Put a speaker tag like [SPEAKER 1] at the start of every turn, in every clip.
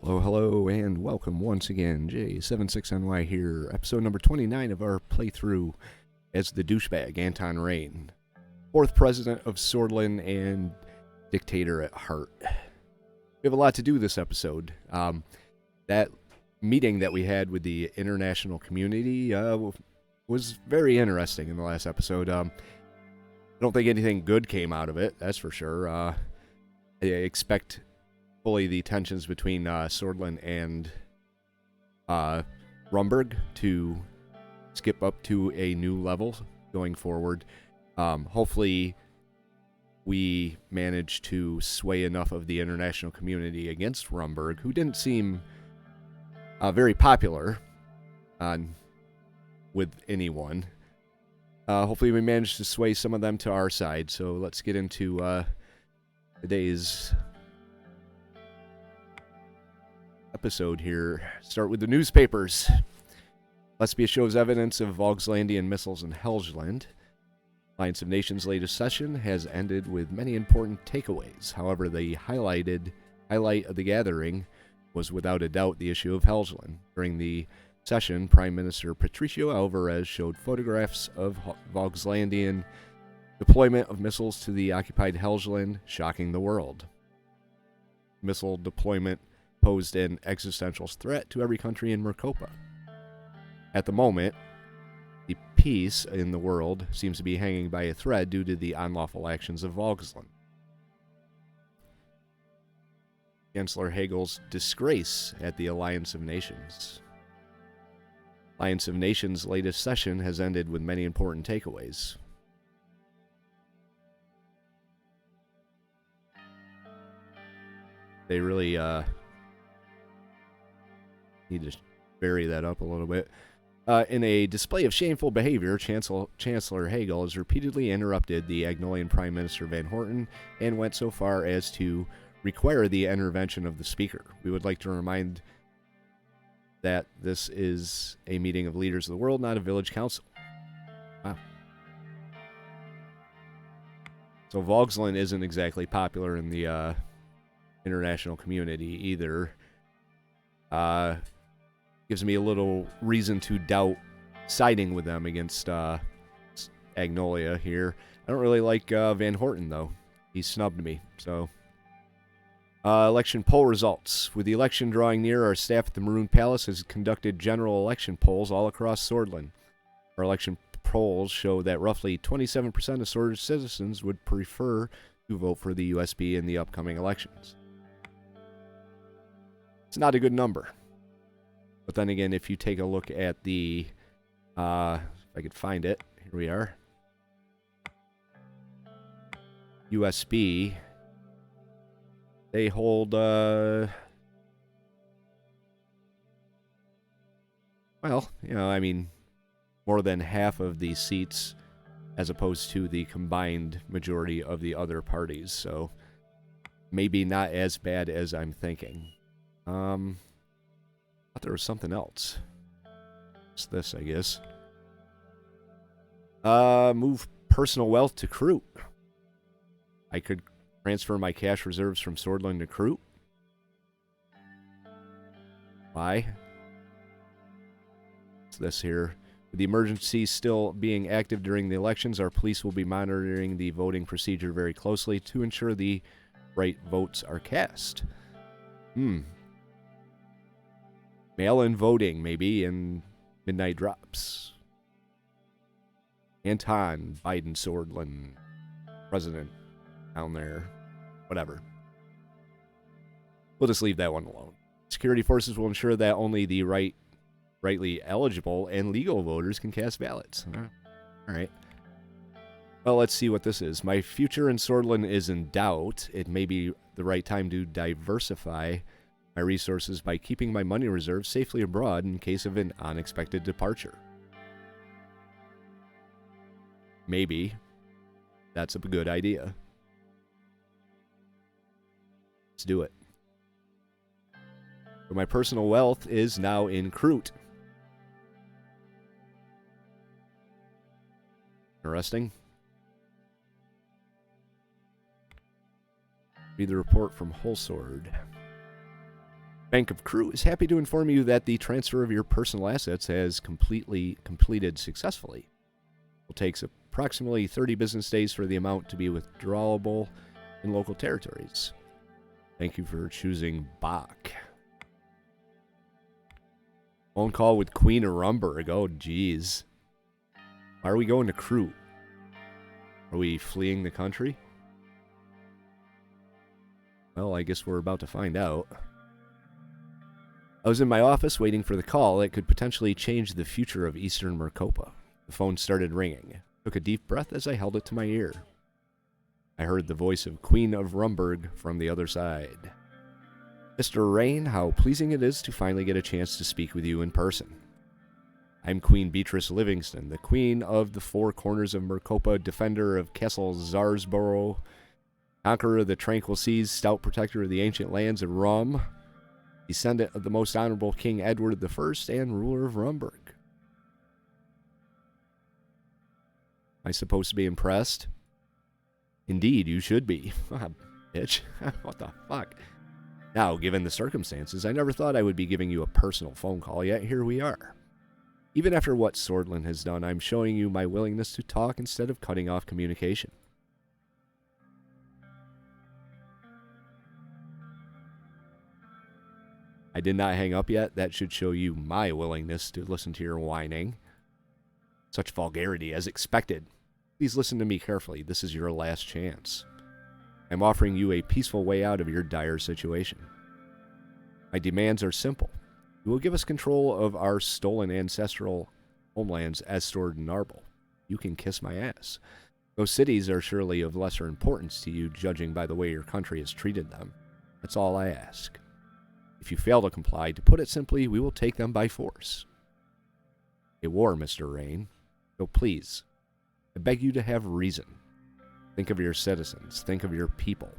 [SPEAKER 1] Hello, hello, and welcome once again. J76NY here, episode number 29 of our playthrough as the douchebag, Anton Rayne, 4th president of Sordland and dictator at heart. We have a lot to do this episode. That meeting that we had with the international community was very interesting in the last episode. I don't think anything good came out of it, that's for sure. I expect fully the tensions between Sordland and Rumberg to skip up to a new level going forward. Hopefully we manage to sway enough of the international community against Rumberg, who didn't seem very popular with anyone. Hopefully we manage to sway some of them to our side, so let's get into today's episode here. Start with the newspapers. Lesbia shows evidence of Vogslandian missiles in Helgeland. Alliance of Nations' latest session has ended with many important takeaways. However, the highlight of the gathering was without a doubt the issue of Helgeland. During the session, Prime Minister Patricio Alvarez showed photographs of Vogslandian deployment of missiles to the occupied Helgeland, shocking the world. Missile deployment posed an existential threat to every country in Mercopa. At the moment, the peace in the world seems to be hanging by a thread due to the unlawful actions of Vogsland. Chancellor Hegel's disgrace at the Alliance of Nations. Alliance of Nations' latest session has ended with many important takeaways. They really need to vary that up a little bit. In a display of shameful behavior, Chancellor Hegel has repeatedly interrupted the Agnolian Prime Minister Van Horten and went so far as to require the intervention of the Speaker. We would like to remind that this is a meeting of leaders of the world, not a village council. Wow. So Vogsland isn't exactly popular in the international community either. Gives me a little reason to doubt siding with them against Agnolia here. I don't really like Van Horten, though. He snubbed me, so. Election poll results. With the election drawing near, our staff at the Maroon Palace has conducted general election polls all across Sordland. Our election polls show that roughly 27% of Sordland citizens would prefer to vote for the USB in the upcoming elections. It's not a good number. But then again, if you take a look at the, if I could find it, here we are. USB, they hold, well, you know, I mean, more than half of the seats as opposed to the combined majority of the other parties. So maybe not as bad as I'm thinking. Thought there was something else. It's this, I guess. Move personal wealth to Kroot. I could transfer my cash reserves from Sordland to Kroot. Why? It's this here. With the emergency still being active during the elections, our police will be monitoring the voting procedure very closely to ensure the right votes are cast. Mail-in voting, maybe, and midnight drops. Anton Biden Sordland, president down there. Whatever. We'll just leave that one alone. Security forces will ensure that only the rightly eligible and legal voters can cast ballots. All right. Well, let's see what this is. My future in Sordland is in doubt. It may be the right time to diversify my resources by keeping my money reserves safely abroad in case of an unexpected departure. Maybe that's a good idea. Let's do it. So my personal wealth is now in Kroot. Interesting. Read the report from Holsword. Bank of Crew is happy to inform you that the transfer of your personal assets has completely completed successfully. It takes approximately 30 business days for the amount to be withdrawable in local territories. Thank you for choosing Bach. Phone call with Queen of Rumburg. Oh, geez. Why are we going to Crew? Are we fleeing the country? Well, I guess we're about to find out. I was in my office waiting for the call that could potentially change the future of Eastern Mercopa. The phone started ringing. I took a deep breath as I held it to my ear. I heard the voice of Queen of Rumburg from the other side. Mr. Rayne, how pleasing it is to finally get a chance to speak with you in person. I'm Queen Beatrice Livingston, the Queen of the Four Corners of Mercopa, defender of Castle Zarsborough, conqueror of the tranquil seas, stout protector of the ancient lands of Rum, descendant of the most honorable King Edward I, and ruler of Rumberg. Am I supposed to be impressed? Indeed, you should be. Bitch. What the fuck? Now, given the circumstances, I never thought I would be giving you a personal phone call, yet here we are. Even after what Sordland has done, I'm showing you my willingness to talk instead of cutting off communication. I did not hang up yet. That should show you my willingness to listen to your whining. Such vulgarity as expected. Please listen to me carefully. This is your last chance. I'm offering you a peaceful way out of your dire situation. My demands are simple. You will give us control of our stolen ancestral homelands as stored in Narble. You can kiss my ass. Those cities are surely of lesser importance to you, judging by the way your country has treated them. That's all I ask. If you fail to comply, to put it simply, we will take them by force. A war, Mr. Rayne. So please, I beg you to have reason. Think of your citizens. Think of your people.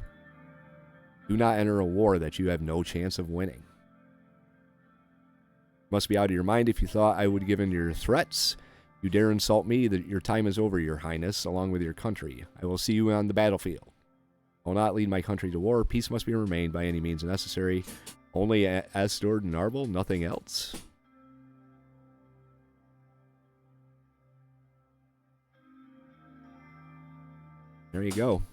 [SPEAKER 1] Do not enter a war that you have no chance of winning. You must be out of your mind if you thought I would give in to your threats. You dare insult me, that your time is over, your highness, along with your country. I will see you on the battlefield. I will not lead my country to war. Peace must be remained by any means necessary. Only as stored in Narble, nothing else. There you go.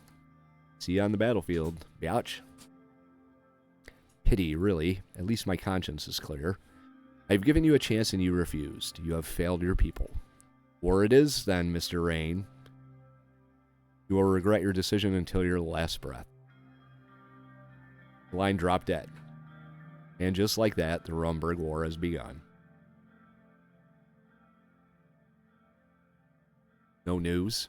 [SPEAKER 1] See you on the battlefield, biatch. Pity, really. At least my conscience is clear. I've given you a chance and you refused. You have failed your people. War it is, then, Mr. Rayne. You will regret your decision until your last breath. The line dropped dead. And just like that, the Rumberg War has begun. No news.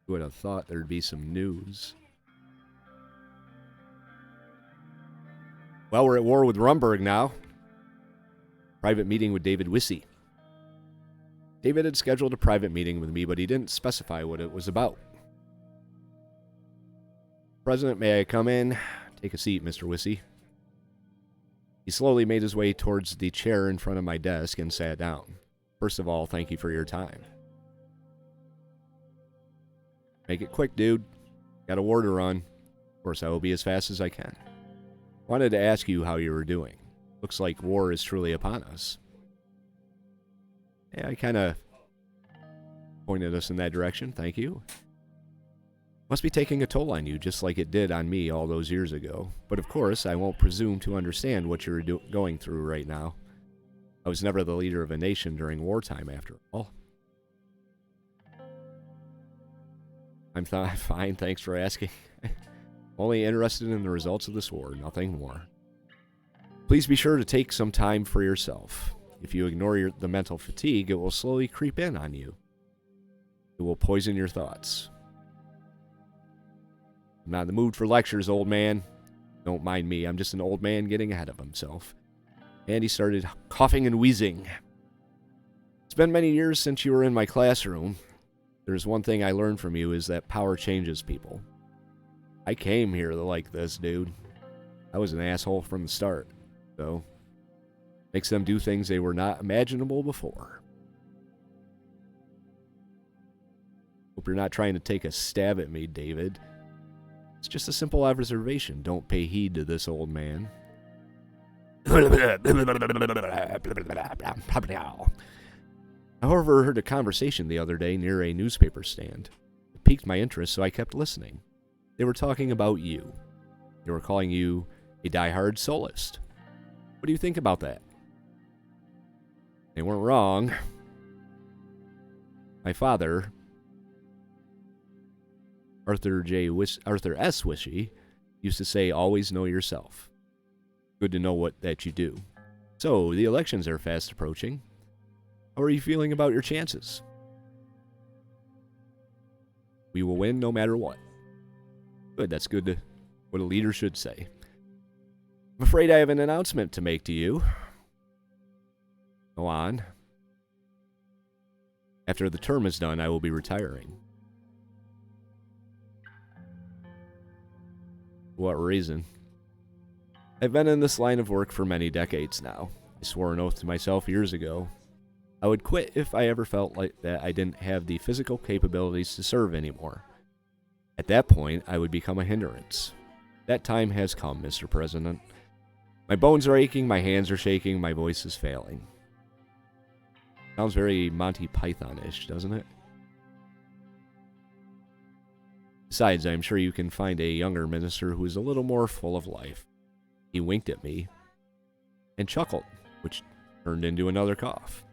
[SPEAKER 1] Who would have thought there'd be some news? Well, we're at war with Rumberg now. Private meeting with David Wissy. David had scheduled a private meeting with me, but he didn't specify what it was about. President, may I come in? Take a seat, Mr. Wissy. He slowly made his way towards the chair in front of my desk and sat down. First of all, thank you for your time. Make it quick, dude. Got a war to run. Of course, I will be as fast as I can. Wanted to ask you how you were doing. Looks like war is truly upon us. Yeah, I kind of pointed us in that direction. Thank you. Must be taking a toll on you, just like it did on me all those years ago. But of course, I won't presume to understand what you're going through right now. I was never the leader of a nation during wartime, after all. I'm fine, thanks for asking. Only interested in the results of this war, nothing more. Please be sure to take some time for yourself. If you ignore the mental fatigue, it will slowly creep in on you. It will poison your thoughts. I'm not in the mood for lectures, old man. Don't mind me, I'm just an old man getting ahead of himself. And he started coughing and wheezing. It's been many years since you were in my classroom. There's one thing I learned from you is that power changes people. I came here like this, dude. I was an asshole from the start, so makes them do things they were not imaginable before. Hope you're not trying to take a stab at me, David. It's just a simple observation. Don't pay heed to this old man. However, I heard a conversation the other day near a newspaper stand. It piqued my interest, so I kept listening. They were talking about you. They were calling you a die-hard Soulist. What do you think about that? They weren't wrong. My father, Arthur S. Wissy, used to say, always know yourself. Good to know what that you do. So, the elections are fast approaching. How are you feeling about your chances? We will win no matter what. Good, that's good. What a leader should say. I'm afraid I have an announcement to make to you. Go on. After the term is done, I will be retiring. For what reason? I've been in this line of work for many decades now. I swore an oath to myself years ago. I would quit if I ever felt like that I didn't have the physical capabilities to serve anymore. At that point, I would become a hindrance. That time has come, Mr. President. My bones are aching, my hands are shaking, my voice is failing. Sounds very Monty Python-ish, doesn't it? Besides, I'm sure you can find a younger minister who is a little more full of life. He winked at me and chuckled, which turned into another cough.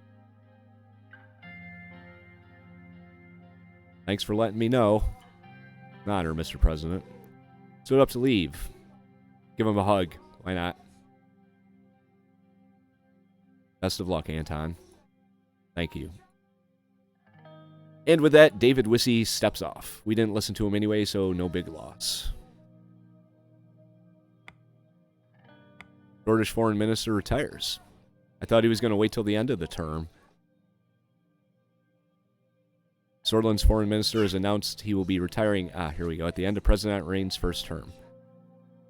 [SPEAKER 1] Thanks for letting me know. An honor, Mr. President. Stood up to leave. Give him a hug. Why not? Best of luck, Anton. Thank you. And with that, David Wissy steps off. We didn't listen to him anyway, so no big loss. Swedish foreign minister retires. I thought he was going to wait till the end of the term. Sordland's foreign minister has announced he will be retiring, here we go, at the end of President Rayne's first term.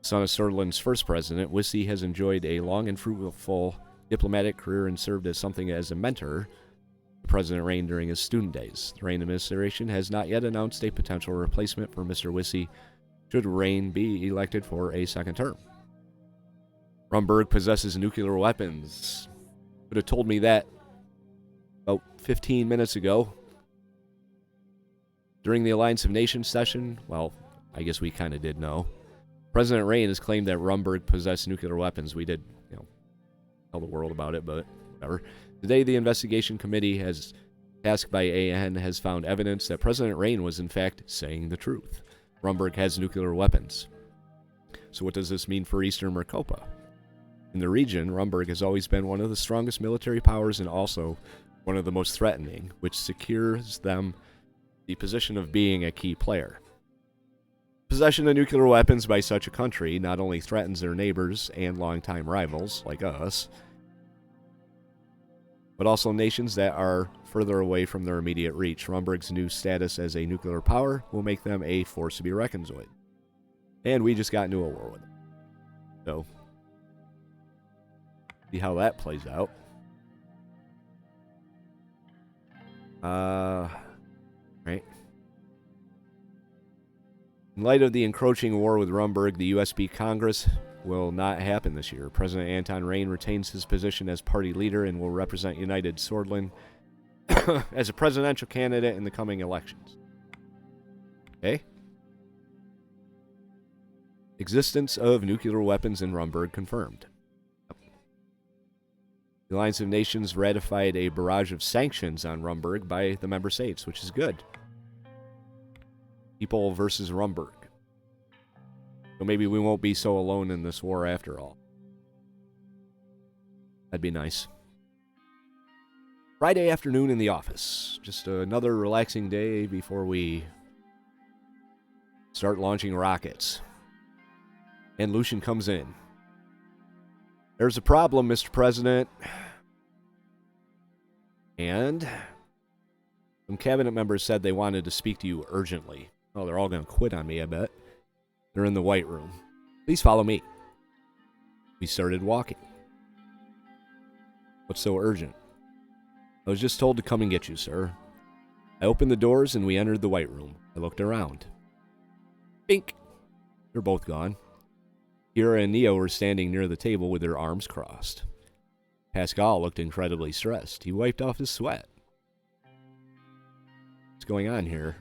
[SPEAKER 1] Son of Sordland's first president, Wissy has enjoyed a long and fruitful diplomatic career and served as something as a mentor to President Rayne during his student days. The Rayne Administration has not yet announced a potential replacement for Mr. Wissy should Rayne be elected for a second term. Rumberg possesses nuclear weapons. Could have told me that about 15 minutes ago. During the Alliance of Nations session, well, I guess we kind of did know. President Rayne has claimed that Rumberg possessed nuclear weapons. We did, tell the world about it, but whatever. Today, the investigation committee, tasked by AN, has found evidence that President Rayne was in fact saying the truth. Rumberg has nuclear weapons. So what does this mean for Eastern Mercopa? In the region, Rumberg has always been one of the strongest military powers and also one of the most threatening, which secures them the position of being a key player. Possession of nuclear weapons by such a country not only threatens their neighbors and longtime rivals, like us, but also nations that are further away from their immediate reach. Rumberg's new status as a nuclear power will make them a force to be reckoned with. And we just got into a war with them. So, see how that plays out. Right. In light of the encroaching war with Rumberg, the USB Congress will not happen this year. President Anton Rayne retains his position as party leader and will represent United Sordland as a presidential candidate in the coming elections. Okay. Existence of nuclear weapons in Rumberg confirmed. The Alliance of Nations ratified a barrage of sanctions on Rumberg by the member states, which is good. People versus Rumberg. So maybe we won't be so alone in this war after all. That'd be nice. Friday afternoon in the office. Just another relaxing day before we start launching rockets. And Lucian comes in. There's a problem, Mr. President. And some cabinet members said they wanted to speak to you urgently. Oh, they're all going to quit on me, I bet. They're in the White Room. Please follow me. We started walking. What's so urgent? I was just told to come and get you, sir. I opened the doors and we entered the White Room. I looked around. Bink! They're both gone. Kira and Neo were standing near the table with their arms crossed. Pascal looked incredibly stressed. He wiped off his sweat. What's going on here?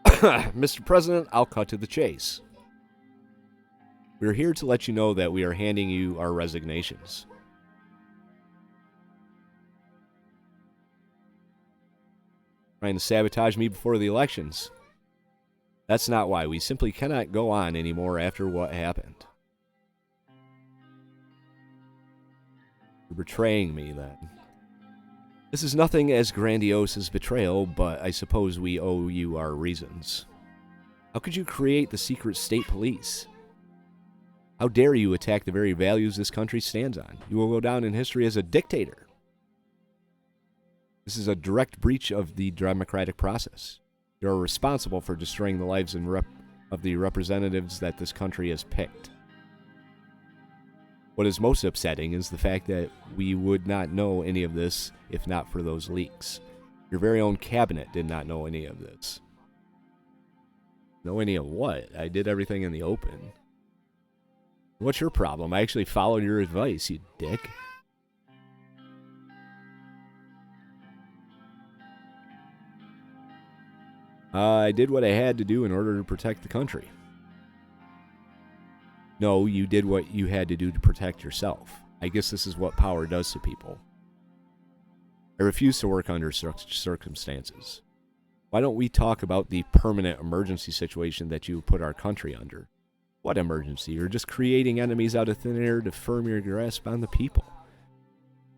[SPEAKER 1] Mr. President, I'll cut to the chase. We're here to let you know that we are handing you our resignations. Trying to sabotage me before the elections. That's not why. We simply cannot go on anymore after what happened. You're betraying me, then. This is nothing as grandiose as betrayal, but I suppose we owe you our reasons. How could you create the secret state police? How dare you attack the very values this country stands on? You will go down in history as a dictator. This is a direct breach of the democratic process. You are responsible for destroying the lives of the representatives that this country has picked. What is most upsetting is the fact that we would not know any of this if not for those leaks. Your very own cabinet did not know any of this. Know any of what? I did everything in the open. What's your problem? I actually followed your advice, you dick. I did what I had to do in order to protect the country. No, you did what you had to do to protect yourself. I guess this is what power does to people. I refuse to work under such circumstances. Why don't we talk about the permanent emergency situation that you put our country under? What emergency? You're just creating enemies out of thin air to firm your grasp on the people.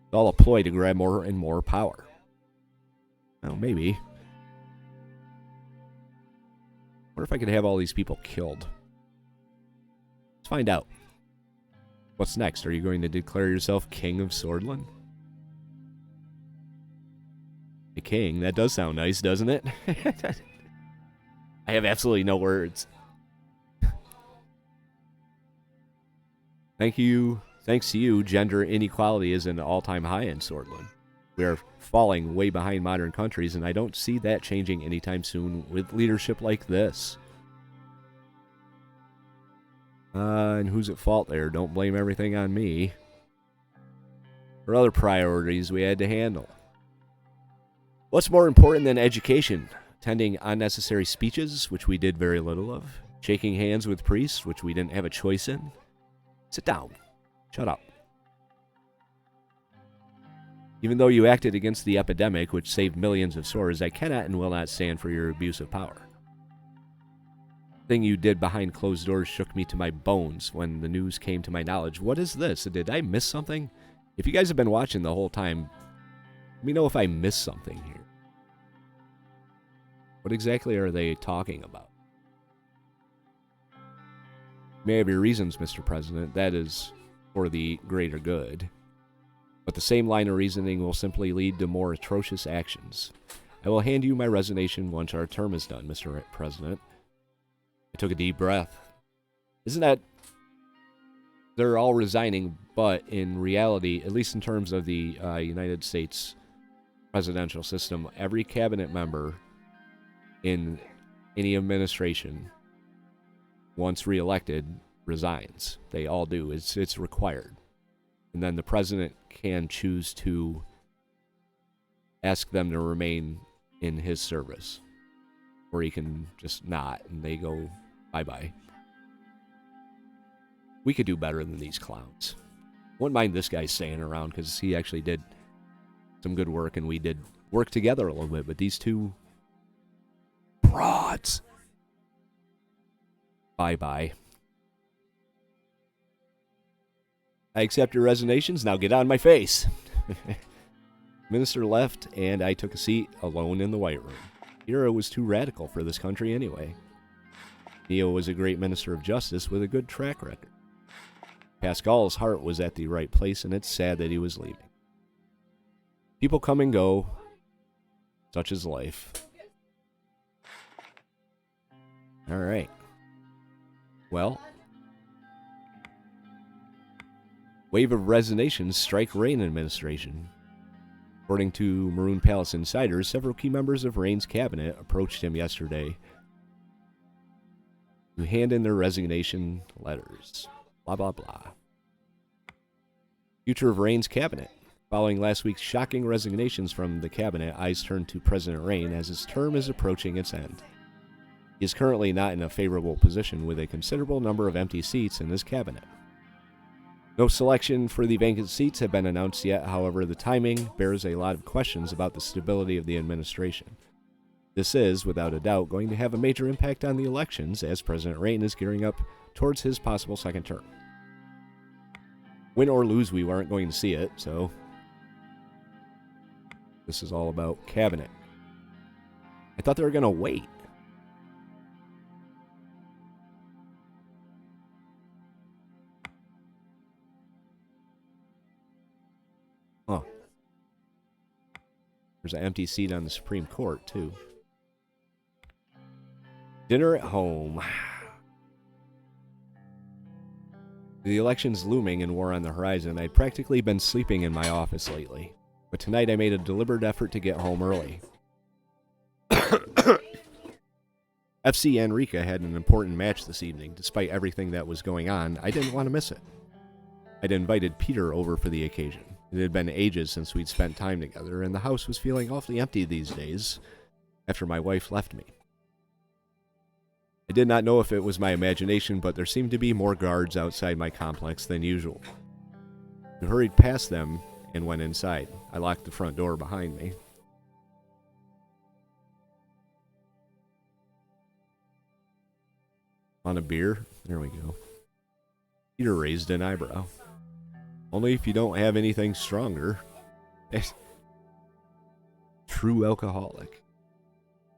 [SPEAKER 1] It's all a ploy to grab more and more power. Well, maybe. What if I could have all these people killed? Let's find out. What's next? Are you going to declare yourself king of Sordland? A king? That does sound nice, doesn't it? I have absolutely no words. Thanks to you, gender inequality is an all-time high in Sordland. We are falling way behind modern countries, and I don't see that changing anytime soon with leadership like this. And who's at fault there? Don't blame everything on me. There are other priorities we had to handle. What's more important than education? Attending unnecessary speeches, which we did very little of. Shaking hands with priests, which we didn't have a choice in. Sit down. Shut up. Even though you acted against the epidemic, which saved millions of swords, I cannot and will not stand for your abuse of power. The thing you did behind closed doors shook me to my bones when the news came to my knowledge. What is this? Did I miss something? If you guys have been watching the whole time, let me know if I missed something here. What exactly are they talking about? You may have your reasons, Mr. President. That is for the greater good. But the same line of reasoning will simply lead to more atrocious actions. I will hand you my resignation once our term is done, Mr. President. I took a deep breath. Isn't that... They're all resigning, but in reality, at least in terms of the United States presidential system, every cabinet member in any administration, once reelected, resigns. They all do. It's required. And then the president can choose to ask them to remain in his service. Or he can just not, and they go bye-bye. We could do better than these clowns. Wouldn't mind this guy staying around, because he actually did some good work, and we did work together a little bit, but these two broads. Bye-bye. I accept your resignations. Now get on my face. Minister left, and I took a seat alone in the White Room. Kira was too radical for this country anyway. Neo was a great minister of justice with a good track record. Pascal's heart was at the right place, and it's sad that he was leaving. People come and go. Such is life. All right. Well... Wave of resignations strike Rayne Administration. According to Maroon Palace insiders, several key members of Rayne's cabinet approached him yesterday to hand in their resignation letters. Blah, blah, blah. Future of Rayne's cabinet. Following last week's shocking resignations from the cabinet, eyes turn to President Rayne as his term is approaching its end. He is currently not in a favorable position with a considerable number of empty seats in his cabinet. No selection for the vacant seats have been announced yet, however, the timing bears a lot of questions about the stability of the administration. This is, without a doubt, going to have a major impact on the elections as President Rayne is gearing up towards his possible second term. Win or lose, we aren't going to see it, so this is all about cabinet. I thought they were going to wait. Huh. There's an empty seat on the Supreme Court, too. Dinner at home. The election's looming and war on the horizon. I'd practically been sleeping in my office lately. But tonight I made a deliberate effort to get home early. FC Enrica had an important match this evening. Despite everything that was going on, I didn't want to miss it. I'd invited Peter over for the occasion. It had been ages since we'd spent time together, and the house was feeling awfully empty these days after my wife left me. I did not know if it was my imagination, but there seemed to be more guards outside my complex than usual. I hurried past them and went inside. I locked the front door behind me. On a beer? There we go. Peter raised an eyebrow. Only if you don't have anything stronger. True alcoholic.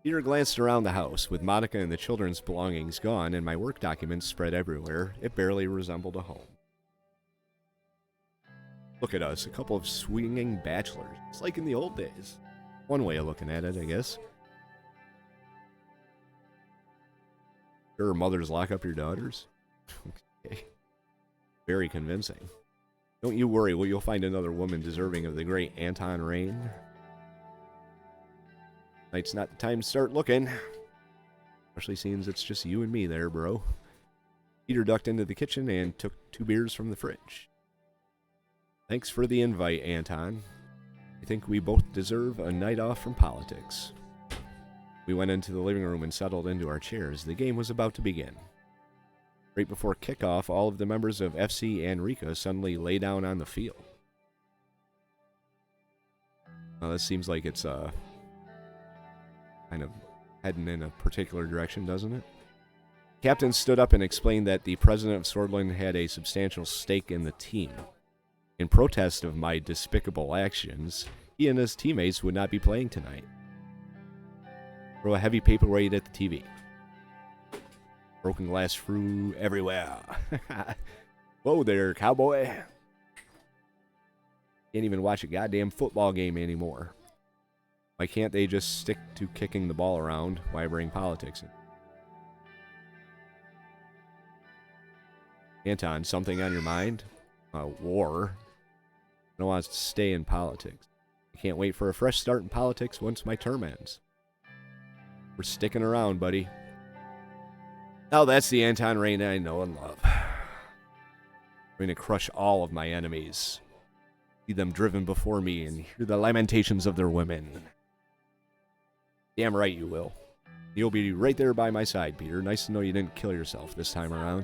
[SPEAKER 1] Peter glanced around the house. With Monica and the children's belongings gone and my work documents spread everywhere, it barely resembled a home. Look at us, a couple of swinging bachelors. It's like in the old days. One way of looking at it, I guess. Sure, mothers lock up your daughters? Okay. Very convincing. Don't you worry, you'll find another woman deserving of the great Anton Rayne. Night's not the time to start looking. Especially seeing it's just you and me there, bro. Peter ducked into the kitchen and took 2 beers from the fridge. Thanks for the invite, Anton. I think we both deserve a night off from politics. We went into the living room and settled into our chairs. The game was about to begin. Right before kickoff, all of the members of FC Enrica suddenly lay down on the field. Now, this seems like it's kind of heading in a particular direction, doesn't it? Captain stood up and explained that the president of Sordland had a substantial stake in the team. In protest of my despicable actions, he and his teammates would not be playing tonight. Throw a heavy paperweight at the TV. Broken glass flew everywhere. Whoa there, cowboy. Can't even watch a goddamn football game anymore. Why can't they just stick to kicking the ball around? Why bring politics in? Anton, something on your mind? War. I don't want to stay in politics. I can't wait for a fresh start in politics once my term ends. We're sticking around, buddy. Now that's the Anton Rayne I know and love. I'm going to crush all of my enemies. See them driven before me and hear the lamentations of their women. Damn right you will. You'll be right there by my side, Peter. Nice to know you didn't kill yourself this time around.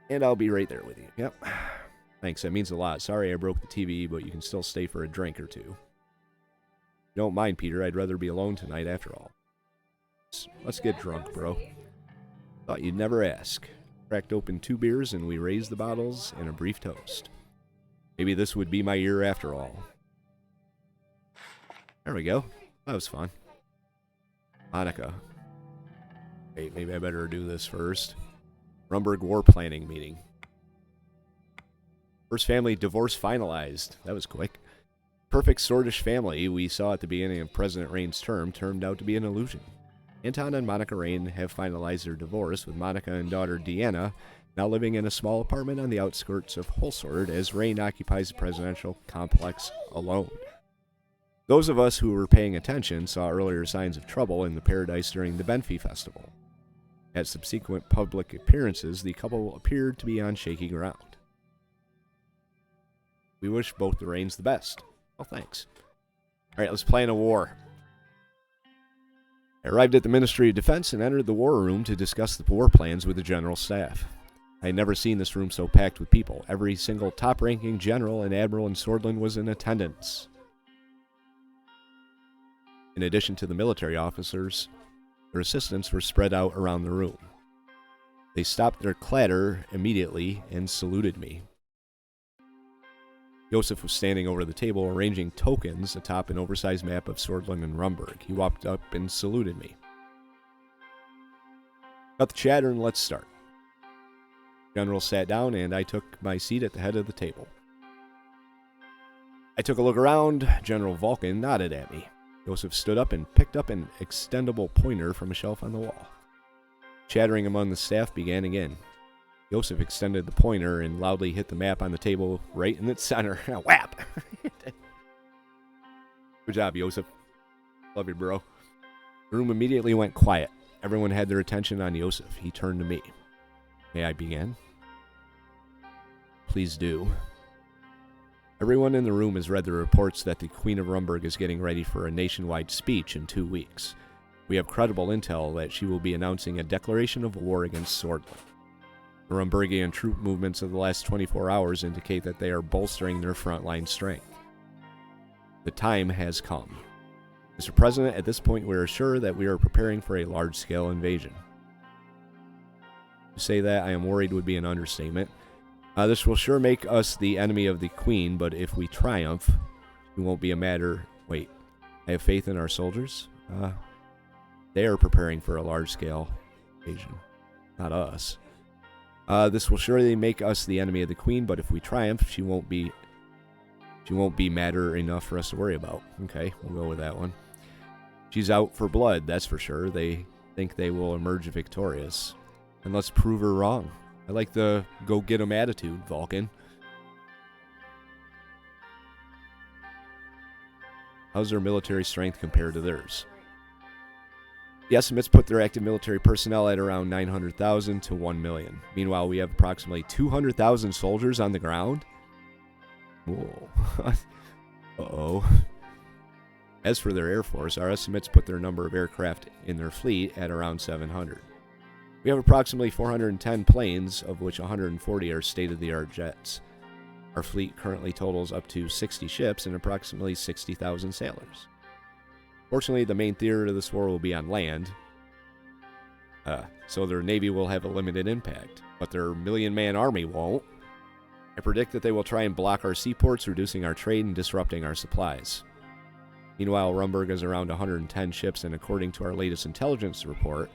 [SPEAKER 1] And I'll be right there with you. Yep. Thanks, that means a lot. Sorry I broke the TV, but you can still stay for a drink or two. You don't mind, Peter. I'd rather be alone tonight after all. Let's get drunk, bro. Thought you'd never ask. Cracked open 2 beers and we raised the bottles in a brief toast. Maybe this would be my year after all. There we go. That was fun. Monica. Wait, maybe I better do this first. Rumberg War Planning Meeting. First family divorce finalized. That was quick. Perfect Sordish family we saw at the beginning of President Rayne's term turned out to be an illusion. Anton and Monica Rayne have finalized their divorce, with Monica and daughter Deanna now living in a small apartment on the outskirts of Holsword as Rayne occupies the presidential complex alone. Those of us who were paying attention saw earlier signs of trouble in the paradise during the Benfey Festival. At subsequent public appearances, the couple appeared to be on shaky ground. We wish both the Raynes the best. Oh, thanks. Alright, let's plan a war. I arrived at the Ministry of Defense and entered the war room to discuss the war plans with the general staff. I had never seen this room so packed with people. Every single top-ranking general and admiral in Sordland was in attendance. In addition to the military officers, their assistants were spread out around the room. They stopped their clatter immediately and saluted me. Joseph was standing over the table arranging tokens atop an oversized map of Sordland and Rumberg. He walked up and saluted me. Cut the chatter and let's start. The general sat down and I took my seat at the head of the table. I took a look around. General Vulcan nodded at me. Joseph stood up and picked up an extendable pointer from a shelf on the wall. Chattering among the staff began again. Joseph extended the pointer and loudly hit the map on the table right in its center. Whap! Good job, Joseph. Love you, bro. The room immediately went quiet. Everyone had their attention on Joseph. He turned to me. May I begin? Please do. Everyone in the room has read the reports that the Queen of Rumburg is getting ready for a nationwide speech in 2 weeks. We have credible intel that she will be announcing a declaration of war against Sordland. The Rumbergian troop movements of the last 24 hours indicate that they are bolstering their frontline strength. The time has come. Mr. President, at this point we are sure that we are preparing for a large-scale invasion. To say that, I am worried would be an understatement. This will sure make us the enemy of the Queen, but if we triumph, it won't be a matter... Wait, I have faith in our soldiers? They are preparing for a large-scale invasion. Not us. This will surely make us the enemy of the Queen, but if we triumph, she won't be matter enough for us to worry about. Okay, we'll go with that one. She's out for blood, that's for sure. They think they will emerge victorious. And let's prove her wrong. I like the go-get-'em attitude, Vulcan. How's their military strength compared to theirs? The estimates put their active military personnel at around 900,000 to 1 million. Meanwhile, we have approximately 200,000 soldiers on the ground. Whoa. Uh-oh. As for their air force, our estimates put their number of aircraft in their fleet at around 700. We have approximately 410 planes, of which 140 are state-of-the-art jets. Our fleet currently totals up to 60 ships and approximately 60,000 sailors. Fortunately, the main theater of this war will be on land, so their navy will have a limited impact, but their million-man army won't. I predict that they will try and block our seaports, reducing our trade and disrupting our supplies. Meanwhile, Rumberg has around 110 ships, and according to our latest intelligence report,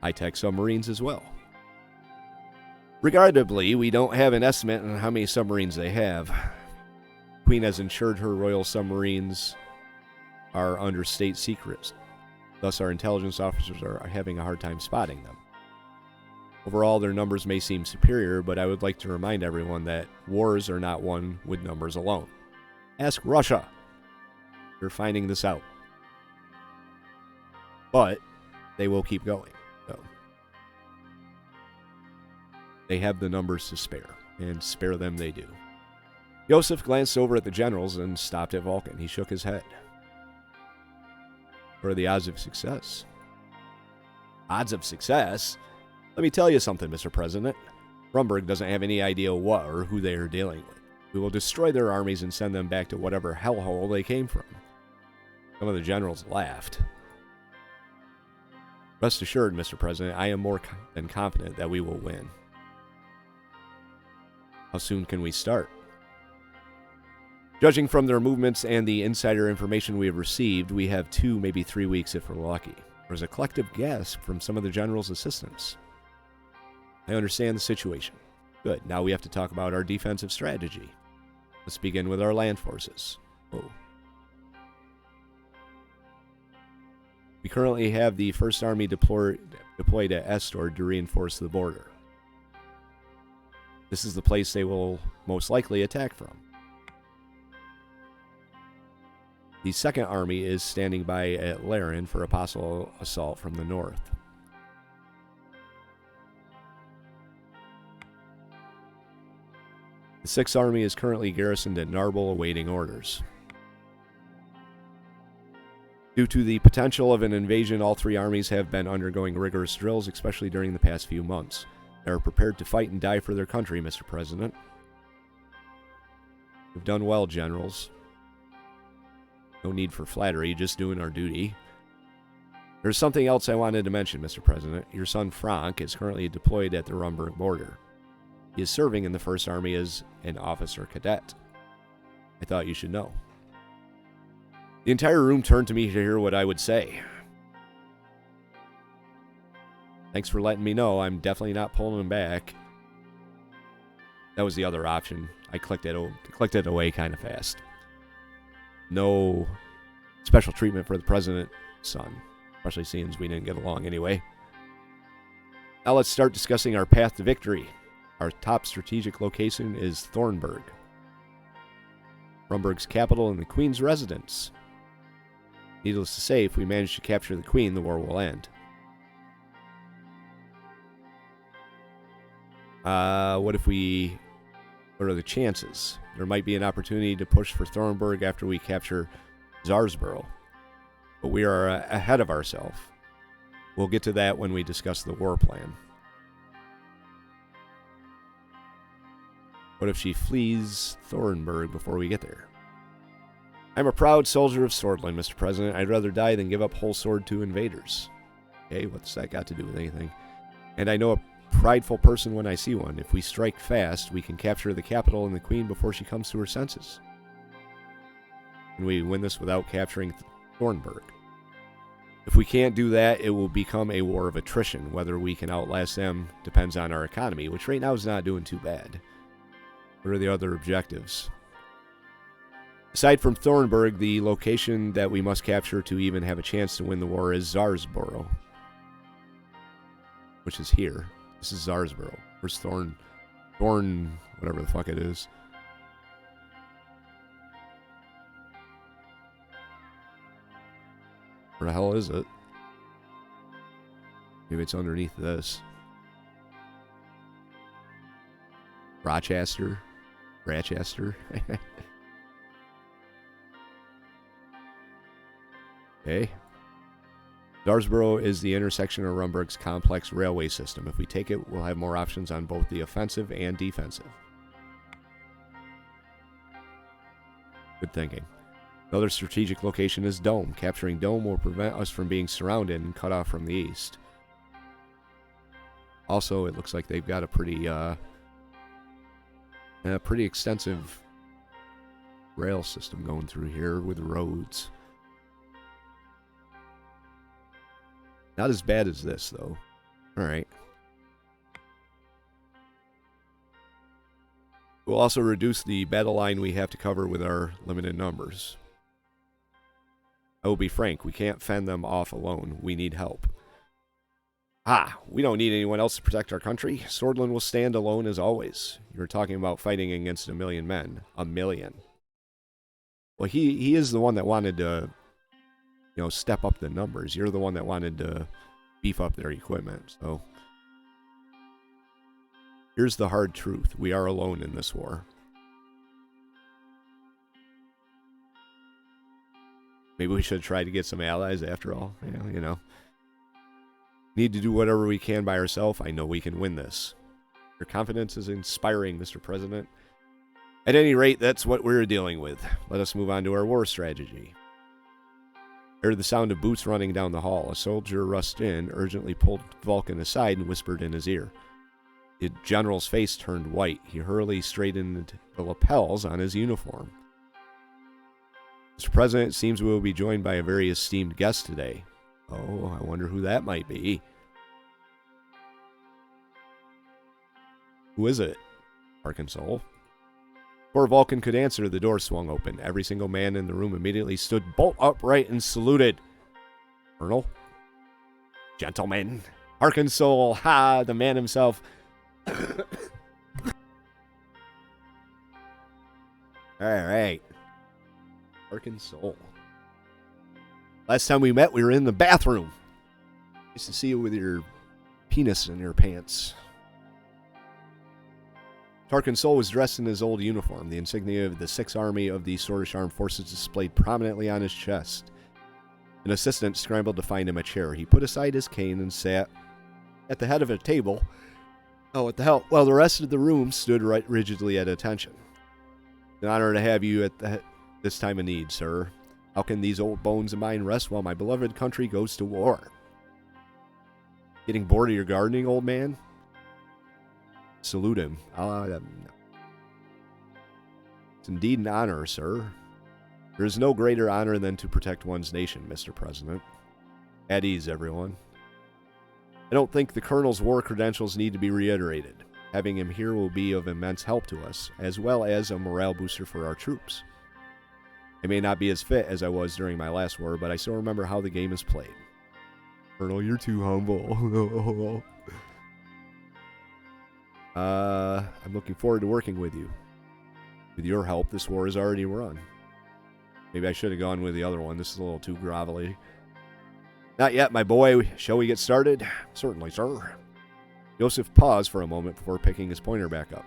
[SPEAKER 1] high-tech submarines as well. Regardably, we don't have an estimate on how many submarines they have. Queen has ensured her royal submarines are under state secrets. Thus, our intelligence officers are having a hard time spotting them. Overall, their numbers may seem superior, but I would like to remind everyone that wars are not won with numbers alone. Ask Russia. They're finding this out. But they will keep going. So they have the numbers to spare, and spare them they do. Joseph glanced over at the generals and stopped at Vulcan. He shook his head. What are the odds of success? Odds of success? Let me tell you something, Mr. President. Rumberg doesn't have any idea what or who they are dealing with. We will destroy their armies and send them back to whatever hellhole they came from. Some of the generals laughed. Rest assured, Mr. President, I am more than confident that we will win. How soon can we start? Judging from their movements and the insider information we have received, we have 2, maybe 3 weeks if we're lucky. There's a collective gasp from some of the general's assistants. I understand the situation. Good, now we have to talk about our defensive strategy. Let's begin with our land forces. Oh. We currently have the 1st Army deployed at Estord to reinforce the border. This is the place they will most likely attack from. The 2nd Army is standing by at Laren for a possible assault from the north. The 6th Army is currently garrisoned at Narble awaiting orders. Due to the potential of an invasion, all 3 armies have been undergoing rigorous drills, especially during the past few months. They are prepared to fight and die for their country, Mr. President. You've done well, generals. No need for flattery, just doing our duty. There's something else I wanted to mention, Mr. President. Your son Frank is currently deployed at the Rumberg border. He is serving in the 1st Army as an officer cadet. I thought you should know. The entire room turned to me to hear what I would say. Thanks for letting me know. I'm definitely not pulling him back. That was the other option. I clicked it away kind of fast. No special treatment for the president's son. Especially seeing as we didn't get along anyway. Now let's start discussing our path to victory. Our top strategic location is Thornburg, Rumberg's capital and the Queen's residence. Needless to say, if we manage to capture the Queen, the war will end. What are the chances? There might be an opportunity to push for Thornburg after we capture Zarsborough. But we are ahead of ourselves. We'll get to that when we discuss the war plan. What if she flees Thornburg before we get there? I'm a proud soldier of Sordland, Mr. President. I'd rather die than give up whole sword to invaders. Okay, what's that got to do with anything? And I know a prideful person when I see one. If we strike fast, we can capture the capital and the Queen before she comes to her senses. Can we win this without capturing Thornburg? If we can't do that, it will become a war of attrition. Whether we can outlast them depends on our economy, which right now is not doing too bad. What are the other objectives? Aside from Thornburg, the location that we must capture to even have a chance to win the war is Zarsborough, which is here. This is Zarsborough. Where's Thorn, whatever the fuck it is. Where the hell is it? Maybe it's underneath this. Rochester? Okay. Zarsborough is the intersection of Rumberg's complex railway system. If we take it, we'll have more options on both the offensive and defensive. Good thinking. Another strategic location is Dome. Capturing Dome will prevent us from being surrounded and cut off from the east. Also, it looks like they've got a pretty extensive rail system going through here with roads. Not as bad as this, though. Alright. We'll also reduce the battle line we have to cover with our limited numbers. I will be frank, we can't fend them off alone. We need help. We don't need anyone else to protect our country. Sordland will stand alone as always. You're talking about fighting against 1 million men. 1 million. Well, he is the one that wanted to, step up the numbers. You're the one that wanted to beef up their equipment. So here's the hard truth. We are alone in this war. Maybe we should try to get some allies after all. Yeah, Need to do whatever we can by ourselves. I know we can win this. Your confidence is inspiring, Mr. President. At any rate, that's what we're dealing with. Let us move on to our war strategy. Heard the sound of boots running down the hall. A soldier rushed in, urgently pulled Vulcan aside and whispered in his ear. The general's face turned white. He hurriedly straightened the lapels on his uniform. Mr. President, it seems we will be joined by a very esteemed guest today. Oh, I wonder who that might be. Who is it? Tarqin Soll. Before Vulcan could answer, the door swung open. Every single man in the room immediately stood bolt upright and saluted. Colonel? Gentlemen. Tarqin Soll, the man himself. Alright. Tarqin Soll. Last time we met, we were in the bathroom. Nice to see you with your penis in your pants. Tarqin Soll was dressed in his old uniform, the insignia of the 6th Army of the Swordlish Armed Forces displayed prominently on his chest. An assistant scrambled to find him a chair. He put aside his cane and sat at the head of a table. Oh, what the hell? While the rest of the room stood right rigidly at attention. An honor to have you at this time of need, sir. How can these old bones of mine rest while my beloved country goes to war? Getting bored of your gardening, old man? Salute him. It's indeed an honor, sir. There is no greater honor than to protect one's nation, Mr. President. At ease, everyone. I don't think the Colonel's war credentials need to be reiterated. Having him here will be of immense help to us, as well as a morale booster for our troops. I may not be as fit as I was during my last war, but I still remember how the game is played. Colonel, you're too humble. I'm looking forward to working with you. With your help, this war is already run. Maybe I should have gone with the other one. This is a little too grovelly. Not yet, my boy. Shall we get started? Certainly, sir. Joseph paused for a moment before picking his pointer back up.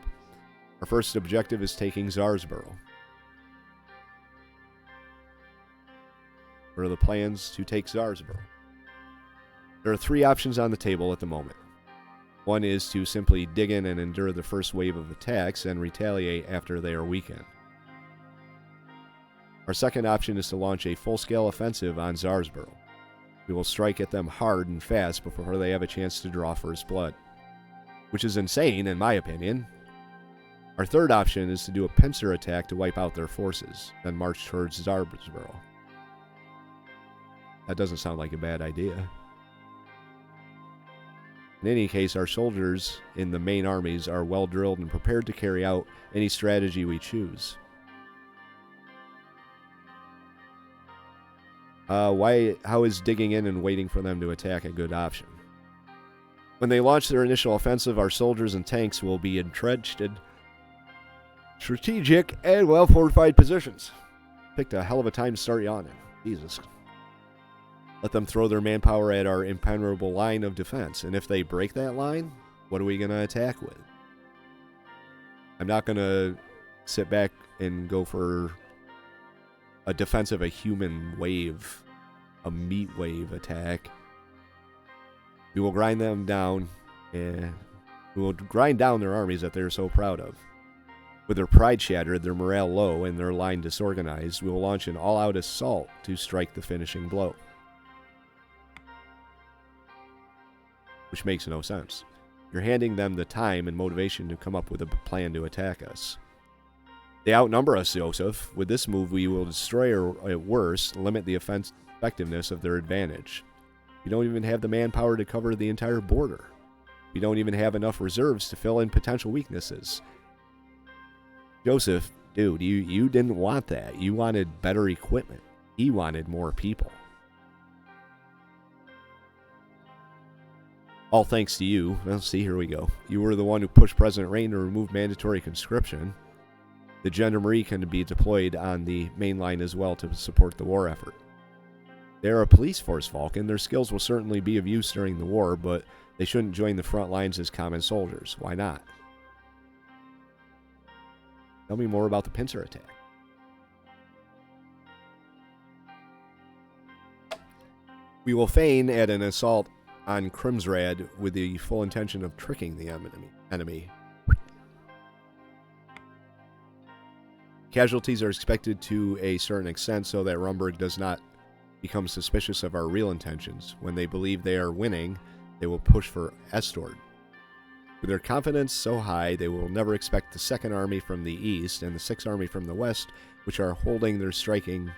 [SPEAKER 1] Our first objective is taking Zarsborough. What are the plans to take Zarsborough? There are 3 options on the table at the moment. One is to simply dig in and endure the first wave of attacks and retaliate after they are weakened. Our second option is to launch a full-scale offensive on Zarsborough. We will strike at them hard and fast before they have a chance to draw first blood. Which is insane, in my opinion. Our third option is to do a pincer attack to wipe out their forces, then march towards Zarsborough. That doesn't sound like a bad idea. In any case, our soldiers in the main armies are well drilled and prepared to carry out any strategy we choose. How is digging in and waiting for them to attack a good option? When they launch their initial offensive, our soldiers and tanks will be entrenched in strategic and well-fortified positions. Picked a hell of a time to start yawning. Jesus. Let them throw their manpower at our impenetrable line of defense, and if they break that line, what are we going to attack with? I'm not going to sit back and go for a defensive, a human wave, a meat wave attack. We will grind them down, and we will grind down their armies that they're so proud of. With their pride shattered, their morale low, and their line disorganized, we will launch an all-out assault to strike the finishing blow. Which makes no sense. You're handing them the time and motivation to come up with a plan to attack us. They outnumber us, Joseph. With this move, we will destroy or, at worst, limit the effectiveness of their advantage. We don't even have the manpower to cover the entire border. We don't even have enough reserves to fill in potential weaknesses. Joseph, dude, you didn't want that. You wanted better equipment. He wanted more people. All thanks to you. Well, see, here we go. You were the one who pushed President Rayne to remove mandatory conscription. The gendarmerie can be deployed on the main line as well to support the war effort. They are a police force, Falcon. Their skills will certainly be of use during the war, but they shouldn't join the front lines as common soldiers. Why not? Tell me more about the pincer attack. We will feign at an assault on Krimsrad with the full intention of tricking the enemy. Casualties are expected to a certain extent so that Rumberg does not become suspicious of our real intentions. When they believe they are winning, they will push for Estord. With their confidence so high, they will never expect the 2nd Army from the east and the 6th Army from the west, which are holding their striking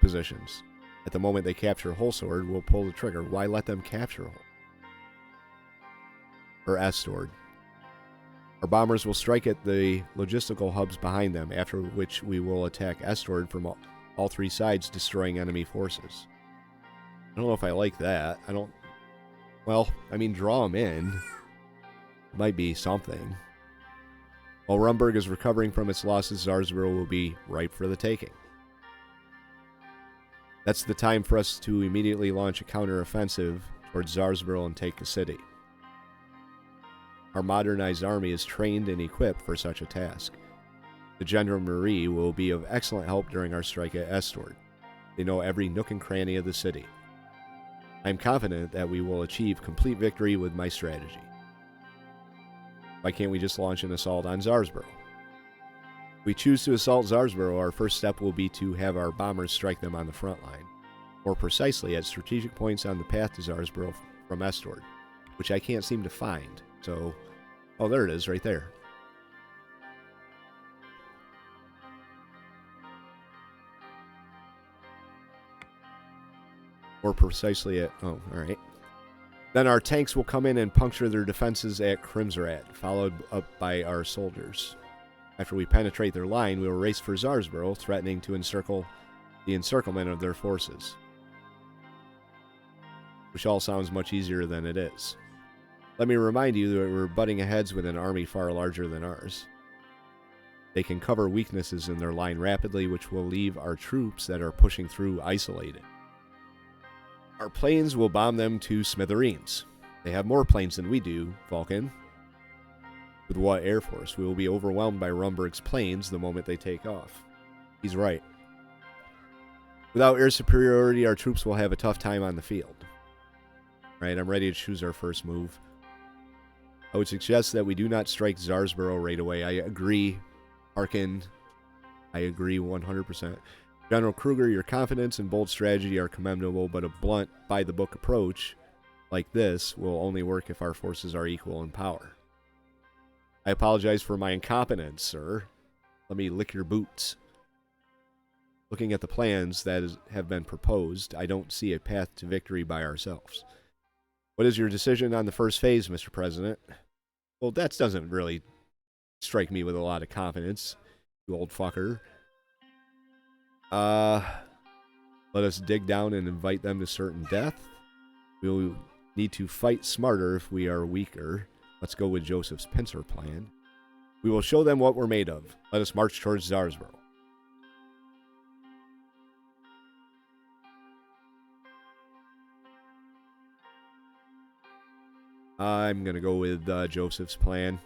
[SPEAKER 1] positions. At the moment they capture Holsword, we'll pull the trigger. Why let them capture Estord? Our bombers will strike at the logistical hubs behind them, after which we will attack Estord from all 3 sides, destroying enemy forces. I don't know if I like that. Well, I mean, draw them in. It might be something. While Rumberg is recovering from its losses, Zarsborough will be ripe for the taking. That's the time for us to immediately launch a counter-offensive towards Zarsborough and take the city. Our modernized army is trained and equipped for such a task. The Gendarmerie will be of excellent help during our strike at Estord. They know every nook and cranny of the city. I am confident that we will achieve complete victory with my strategy. Why can't we just launch an assault on Zarsborough? If we choose to assault Zarsborough, our first step will be to have our bombers strike them on the front line, more precisely at strategic points on the path to Zarsborough from Estord, which I can't seem to find. So, oh, there it is, right there. More precisely at, oh, alright. Then our tanks will come in and puncture their defenses at Krimsrat, followed up by our soldiers. After we penetrate their line, we will race for Zarsborough, threatening to encircle the encirclement of their forces. Which all sounds much easier than it is. Let me remind you that we're butting heads with an army far larger than ours. They can cover weaknesses in their line rapidly, which will leave our troops that are pushing through isolated. Our planes will bomb them to smithereens. They have more planes than we do, Vulcan. With what air force? We will be overwhelmed by Rumberg's planes the moment they take off. He's right. Without air superiority, our troops will have a tough time on the field. Right, I'm ready to choose our first move. I would suggest that we do not strike Zarsborough right away. I agree, Tarqin. I agree 100%. General Kruger, your confidence and bold strategy are commendable, but a blunt, by-the-book approach like this will only work if our forces are equal in power. I apologize for my incompetence, sir. Let me lick your boots. Looking at the plans that have been proposed, I don't see a path to victory by ourselves. What is your decision on the first phase, Mr. President? Well, that doesn't really strike me with a lot of confidence, you old fucker. Let us dig down and invite them to certain death. We'll need to fight smarter if we are weaker. Let's go with Joseph's pincer plan. We will show them what we're made of. Let us march towards Zarsborough. I'm going to go with Joseph's plan.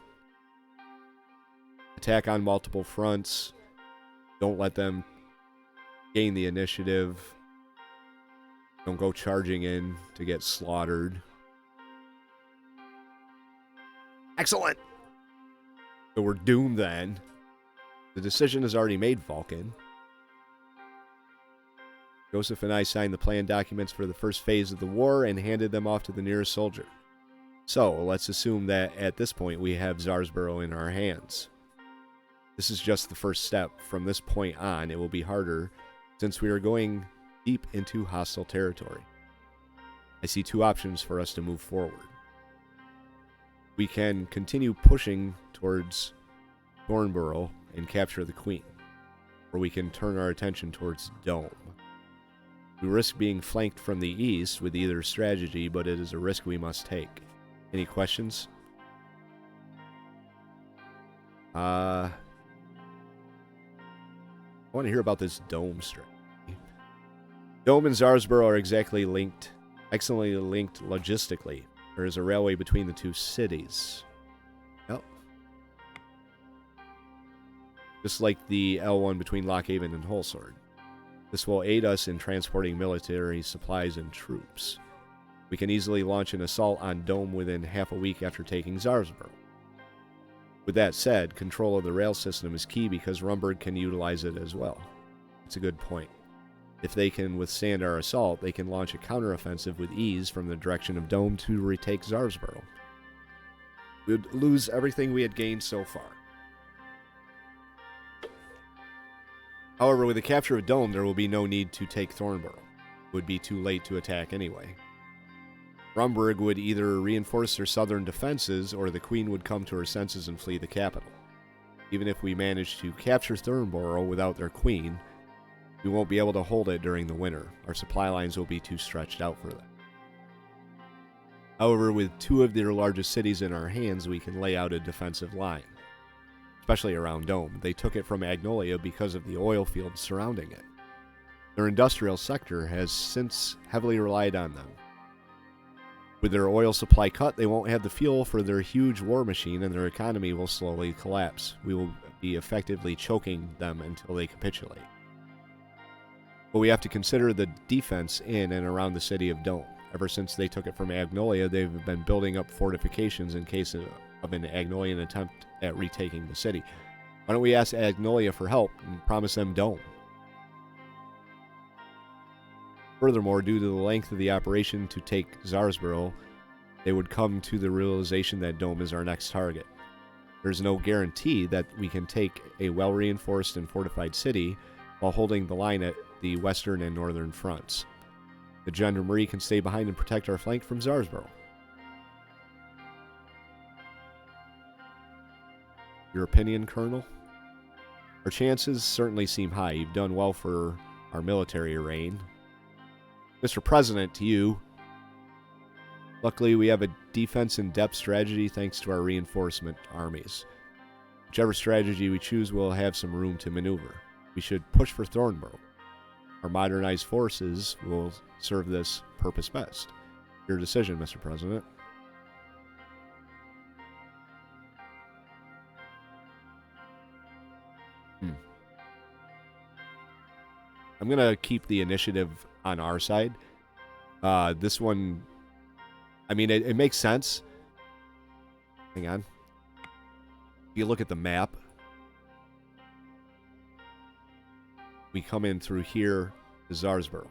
[SPEAKER 1] Attack on multiple fronts. Don't let them gain the initiative. Don't go charging in to get slaughtered. Excellent! So we're doomed then. The decision is already made, Vulcan. Joseph and I signed the plan documents for the first phase of the war and handed them off to the nearest soldier. So, let's assume that at this point we have Zarsborough in our hands. This is just the first step. From this point on, it will be harder since we are going deep into hostile territory. I see two options for us to move forward. We can continue pushing towards Thornborough and capture the Queen, or we can turn our attention towards Dome. We risk being flanked from the east with either strategy, but it is a risk we must take. Any questions? I want to hear about this Dome strategy. Dome and Zarsborough are excellently linked logistically. There is a railway between the two cities. Yep. Just like the L1 between Lockhaven and Holsword. This will aid us in transporting military supplies and troops. We can easily launch an assault on Dome within half a week after taking Zarsborough. With that said, control of the rail system is key because Rumberg can utilize it as well. It's a good point. If they can withstand our assault, they can launch a counteroffensive with ease from the direction of Dome to retake Zarsborough. We would lose everything we had gained so far. However, with the capture of Dome, there will be no need to take Thornborough. It would be too late to attack anyway. Rumberg would either reinforce their southern defenses, or the Queen would come to her senses and flee the capital. Even if we manage to capture Thornborough without their Queen, we won't be able to hold it during the winter. Our supply lines will be too stretched out for that. However, with two of their largest cities in our hands, we can lay out a defensive line, especially around Dome. They took it from Magnolia because of the oil fields surrounding it. Their industrial sector has since heavily relied on them. With their oil supply cut, they won't have the fuel for their huge war machine, and their economy will slowly collapse. We will be effectively choking them until they capitulate. But we have to consider the defense in and around the city of Dome. Ever since they took it from Agnolia, they've been building up fortifications in case of an Agnolian attempt at retaking the city. Why don't we ask Agnolia for help and promise them Dome? Furthermore, due to the length of the operation to take Zarsborough, they would come to the realization that Dome is our next target. There's no guarantee that we can take a well-reinforced and fortified city while holding the line at the western and northern fronts. The Gendarmerie can stay behind and protect our flank from Zarsborough. Your opinion, Colonel? Our chances certainly seem high. You've done well for our military, Rayne. Mr. President, to you. Luckily, we have a defense-in-depth strategy thanks to our reinforcement armies. Whichever strategy we choose will have some room to maneuver. We should push for Thornborough. Our modernized forces will serve this purpose best. Your decision, Mr. President. I'm going to keep the initiative on our side. This one, I mean, it makes sense. Hang on. If you look at the map, we come in through here to Zarsborough,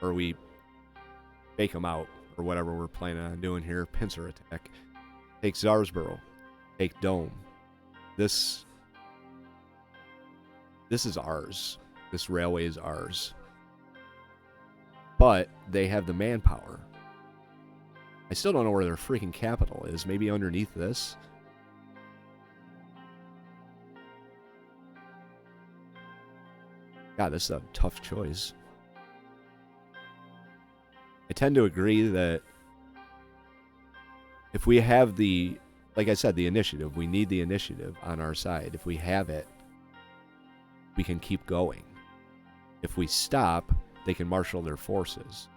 [SPEAKER 1] or we fake them out, or whatever we're planning on doing here. Pincer attack. Take Zarsborough. Take Dome. This is ours. This railway is ours. But they have the manpower. I still don't know where their freaking capital is. Maybe underneath this? God, this is a tough choice. I tend to agree that if we have the, like I said, the initiative, we need the initiative on our side. If we have it, we can keep going. If we stop, they can marshal their forces.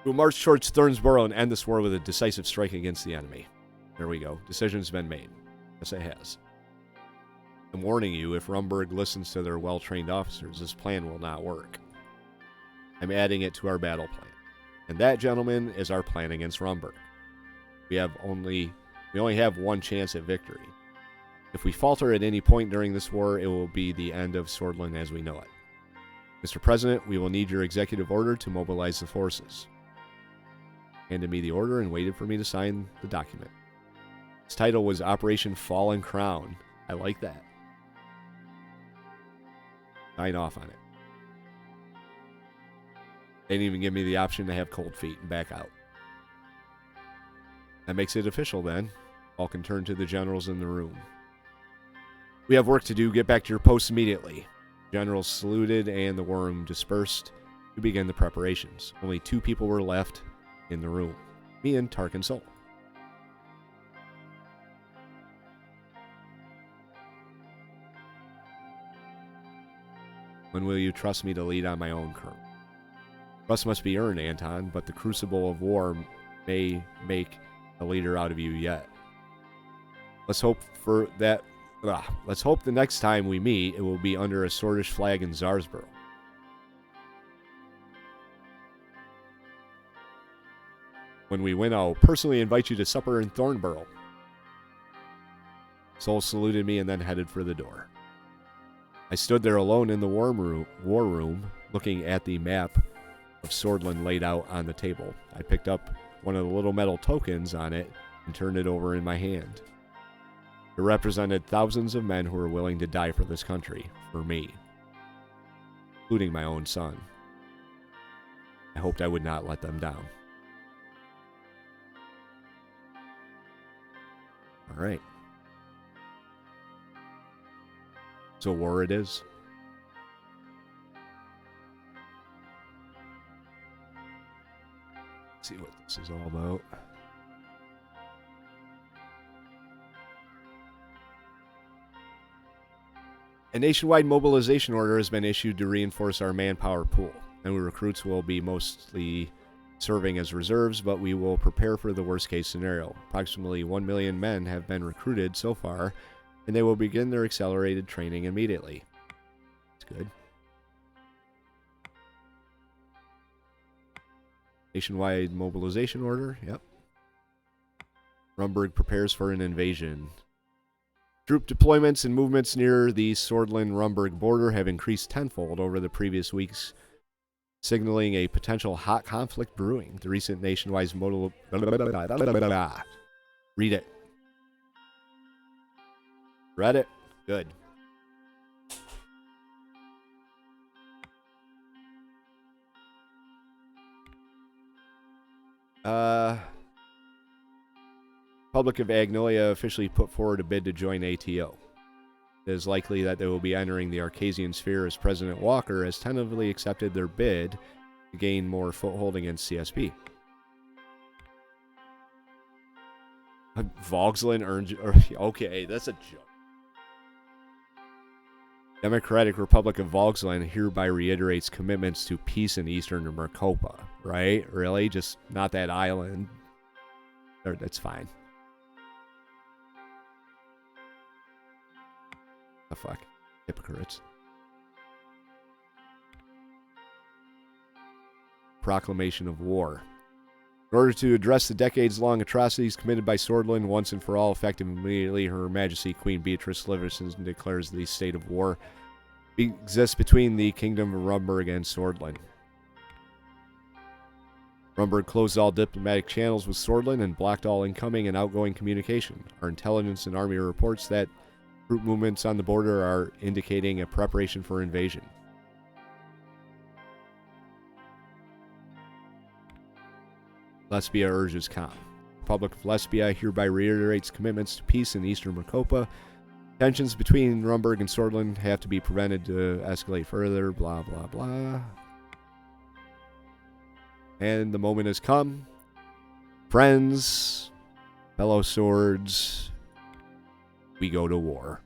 [SPEAKER 1] We'll march towards Thornsborough and end this war with a decisive strike against the enemy. There we go. Decision's been made. Yes, it has. I'm warning you, if Rumberg listens to their well-trained officers, this plan will not work. I'm adding it to our battle plan. And that, gentlemen, is our plan against Rumberg. We only have one chance at victory. If we falter at any point during this war, it will be the end of Sordland as we know it. Mr. President, we will need your executive order to mobilize the forces. Handed me the order and waited for me to sign the document. Its title was Operation Fallen Crown. I like that. Sign off on it. They didn't even give me the option to have cold feet and back out. That makes it official then. All can turn to the generals in the room. We have work to do. Get back to your posts immediately. Generals saluted and the war room dispersed to begin the preparations. Only 2 people were left in the room. Me and Tarqin Soll. When will you trust me to lead on my own, Colonel? Trust must be earned, Anton, but the crucible of war may make a leader out of you yet. Let's hope for that. Let's hope the next time we meet, it will be under a Swordish flag in Zarsborough. When we win, I'll personally invite you to supper in Thornborough. Soll saluted me and then headed for the door. I stood there alone in the war room, looking at the map of Sordland laid out on the table. I picked up one of the little metal tokens on it and turned it over in my hand. It represented thousands of men who were willing to die for this country, for me, including my own son. I hoped I would not let them down. All right. So war it is. Let's see what this is all about. A nationwide mobilization order has been issued to reinforce our manpower pool. and recruits will be mostly serving as reserves, but we will prepare for the worst case scenario. Approximately 1 million men have been recruited so far, and they will begin their accelerated training immediately. That's good. Nationwide mobilization order. Yep. Rumberg prepares for an invasion. Troop deployments and movements near the Sordland-Rumberg border have increased tenfold over the previous weeks, signaling a potential hot conflict brewing. The recent nationwide modal... Read it. Read it? Good. Republic of Agnolia officially put forward a bid to join ATO. It is likely that they will be entering the Arcasian sphere as President Walker has tentatively accepted their bid to gain more foothold against CSP. Vogsland earned... Okay, that's a joke. Democratic Republic of Vogsland hereby reiterates commitments to peace in eastern Mercopa. Right? Really? Just not that island. That's fine. The fuck? Hypocrites. Proclamation of war. In order to address the decades-long atrocities committed by Sordland once and for all, effective immediately, Her Majesty Queen Beatrice Livingston declares the state of war exists between the Kingdom of Rumberg and Sordland. Rumberg closed all diplomatic channels with Sordland and blocked all incoming and outgoing communication. Our intelligence and army reports that troop movements on the border are indicating a preparation for invasion. Lesbia urges calm. Republic of Lesbia hereby reiterates commitments to peace in eastern Mercopa. Tensions between Rumberg and Sordland have to be prevented to escalate further, blah, blah, blah. And the moment has come. Friends, fellow swords, we go to war.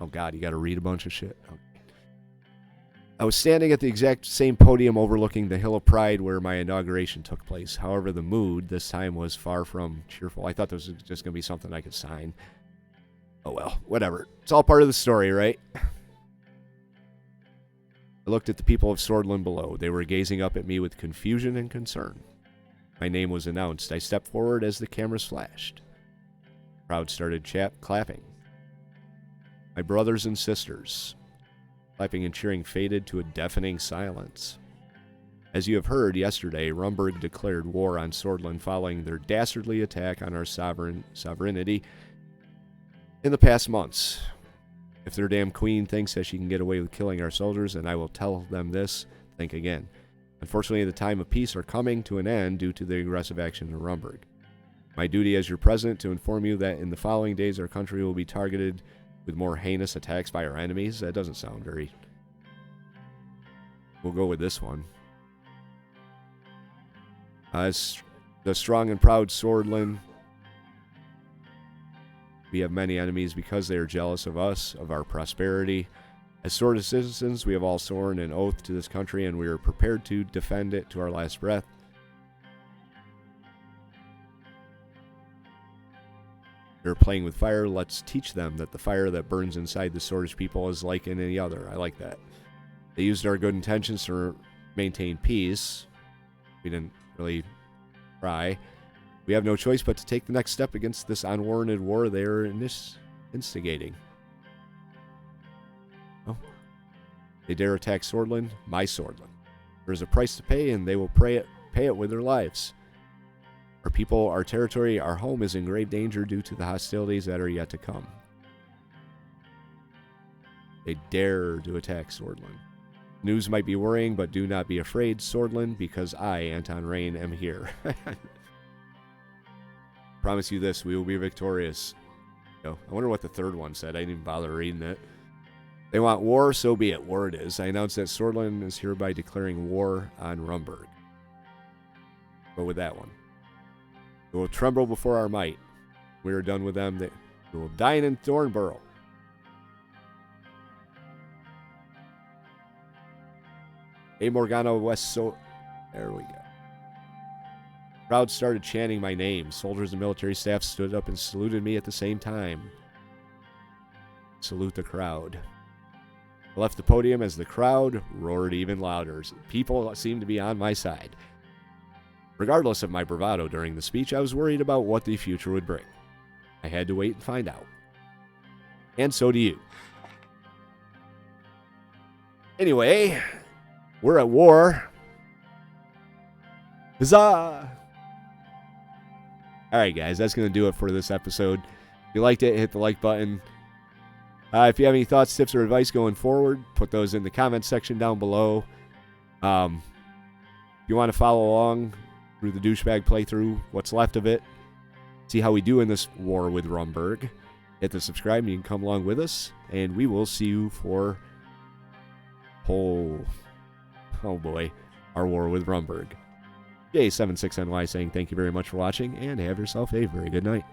[SPEAKER 1] Oh god, you gotta read a bunch of shit. Okay. I was standing at the exact same podium overlooking the Hill of Pride where my inauguration took place. However, the mood this time was far from cheerful. I thought this was just going to be something I could sign. Oh well, whatever. It's all part of the story, right? I looked at the people of Sordland below. They were gazing up at me with confusion and concern. My name was announced. I stepped forward as the cameras flashed. The crowd started clapping. My brothers and sisters... Clapping and cheering faded to a deafening silence. As you have heard, yesterday, Rumberg declared war on Sordland following their dastardly attack on our sovereignty in the past months. If their damn queen thinks that she can get away with killing our soldiers, then I will tell them this, think again. Unfortunately, the time of peace are coming to an end due to the aggressive action of Rumberg. My duty as your president to inform you that in the following days our country will be targeted with more heinous attacks by our enemies. That doesn't sound very... We'll go with this one. As the strong and proud Sordland, we have many enemies because they are jealous of us, of our prosperity. As Sword citizens, we have all sworn an oath to this country, and we are prepared to defend it to our last breath. They're playing with fire. Let's teach them that the fire that burns inside the Swordfish people is like any other. I like that. They used our good intentions to maintain peace. We didn't really try. We have no choice but to take the next step against this unwarranted war they are instigating. Oh. They dare attack Sordland, my Sordland. There is a price to pay, and they will pay it with their lives. Our people, our territory, our home is in grave danger due to the hostilities that are yet to come. They dare to attack Sordland. News might be worrying, but do not be afraid, Sordland, because I, Anton Rayne, am here. Promise you this, we will be victorious. I wonder what the third one said. I didn't even bother reading it. They want war, so be it. War it is. I announce that Sordland is hereby declaring war on Rumberg. Go with that one. We will tremble before our might. We are done with them. We will dine in Thornborough. A Morgana West so there we go. Crowd started chanting my name. Soldiers and military staff stood up and saluted me at the same time. Salute the crowd. I left the podium as the crowd roared even louder. People seemed to be on my side. Regardless of my bravado during the speech, I was worried about what the future would bring. I had to wait and find out. And so do you. Anyway, we're at war. Huzzah! Alright guys, that's going to do it for this episode. If you liked it, hit the like button. If you have any thoughts, tips, or advice going forward, put those in the comments section down below. If you want to follow along through the douchebag playthrough, what's left of it, see how we do in this war with Rumberg, hit the subscribe and you can come along with us, and we will see you for oh boy, our war with Rumberg. J76NY saying thank you very much for watching, and have yourself a very good night.